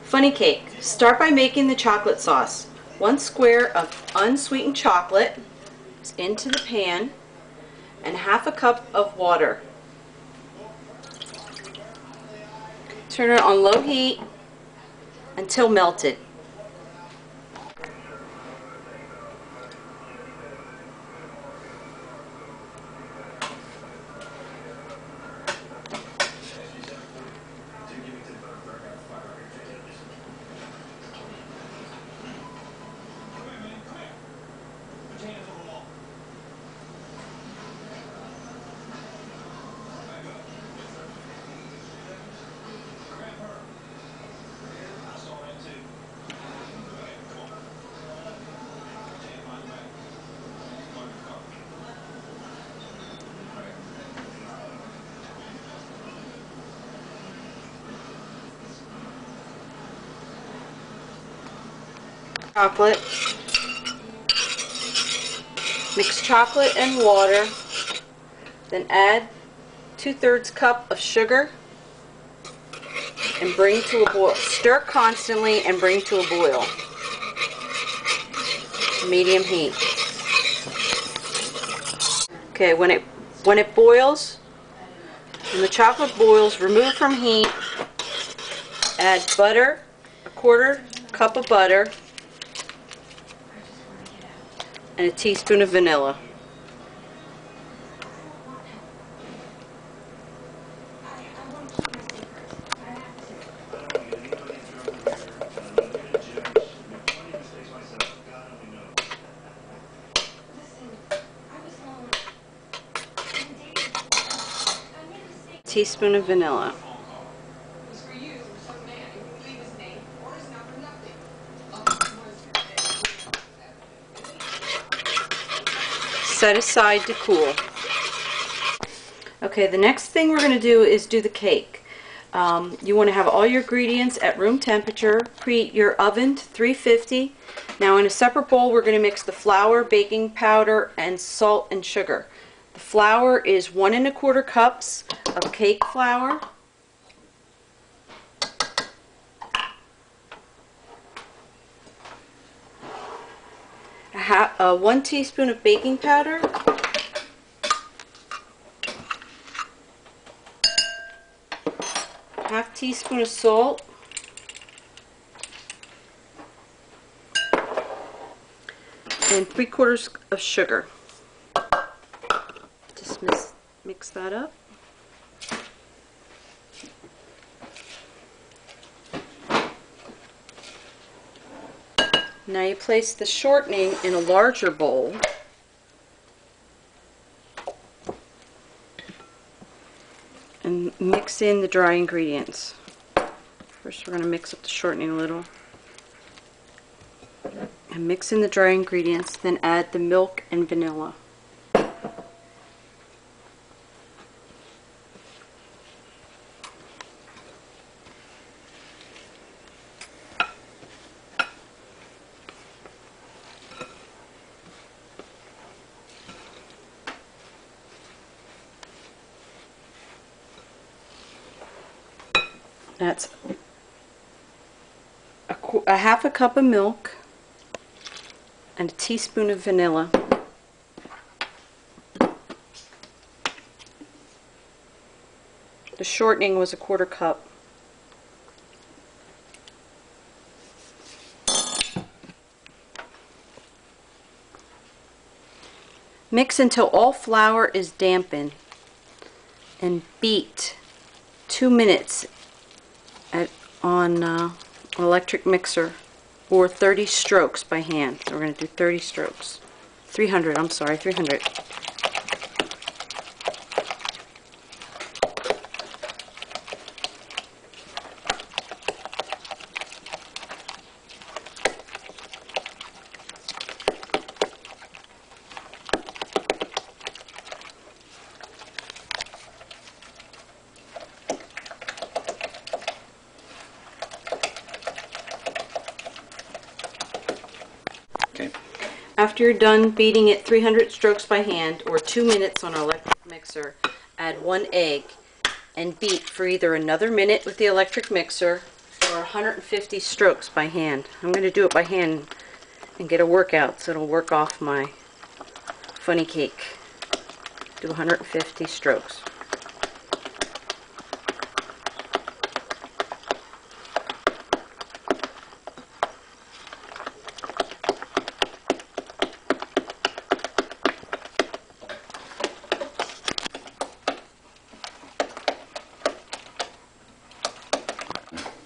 Funny cake. Start by making the chocolate sauce. 1 square of unsweetened chocolate into the pan and 1/2 cup of water. Turn it on low heat until melted. Chocolate. Mix chocolate and water. Then add 2/3 cup of sugar and bring to a boil. Stir constantly and bring to a boil. Medium heat. Okay, when it boils, when the chocolate boils, remove from heat. Add butter, 1/4 cup of butter, and a teaspoon of vanilla. Teaspoon of vanilla. Set aside to cool. Okay, the next thing we're going to do is do the cake. You want to have all your ingredients at room temperature. Preheat your oven to 350. Now in a separate bowl we're going to mix the flour, baking powder, and salt and sugar. The flour is 1 1/4 cups of cake flour. One teaspoon of baking powder, half teaspoon of salt, and 3/4 of sugar. Just mix that up. Now you place the shortening in a larger bowl. And mix in the dry ingredients. First we're going to mix up the shortening a little. And mix in the dry ingredients, then add the milk and vanilla. That's a 1/2 cup of milk and a teaspoon of vanilla. The shortening was a 1/4 cup. Mix until all flour is dampened and beat 2 minutes on electric mixer, or 30 strokes by hand. So we're going to do 30 strokes. 300, I'm sorry, 300. After you're done beating it 300 strokes by hand, or 2 minutes on an electric mixer, add 1 egg and beat for either another minute with the electric mixer or 150 strokes by hand. I'm going to do it by hand and get a workout so it'll work off my funny cake. Do 150 strokes.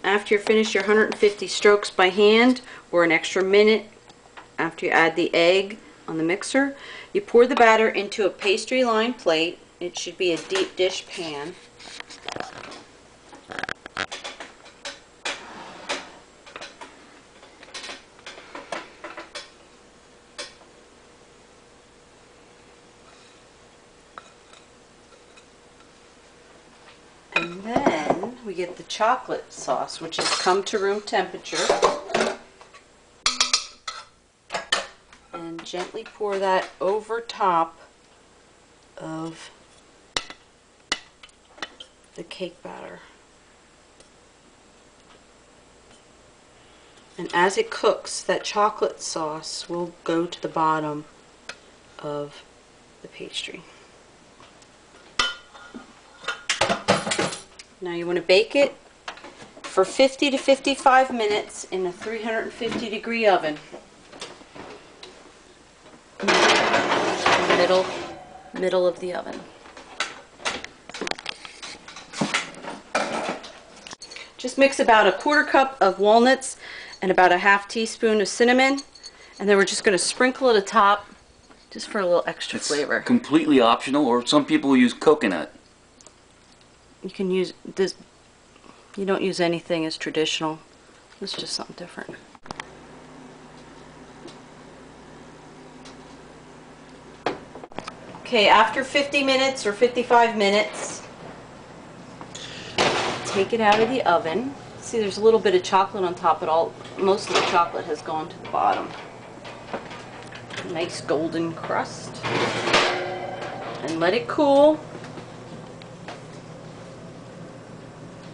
After you finish your 150 strokes by hand, or an extra minute after you add the egg on the mixer, you pour the batter into a pastry-lined plate. It should be a deep dish pan. And then we get the chocolate sauce, which has come to room temperature. And gently pour that over top of the cake batter. And as it cooks, that chocolate sauce will go to the bottom of the pastry. Now you want to bake it for 50 to 55 minutes in a 350 degree oven. Middle of the oven. Just mix about a 1/4 cup of walnuts and about a 1/2 teaspoon of cinnamon, and then we're just going to sprinkle it atop just for a little extra flavor. Completely optional, or some people use coconut. You can use this. You don't use anything as traditional. It's just something different. Okay, after 50 minutes or 55 minutes, take it out of the oven. See, there's a little bit of chocolate on top, but most of the chocolate has gone to the bottom. Nice golden crust. And let it cool.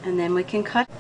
And then we can cut.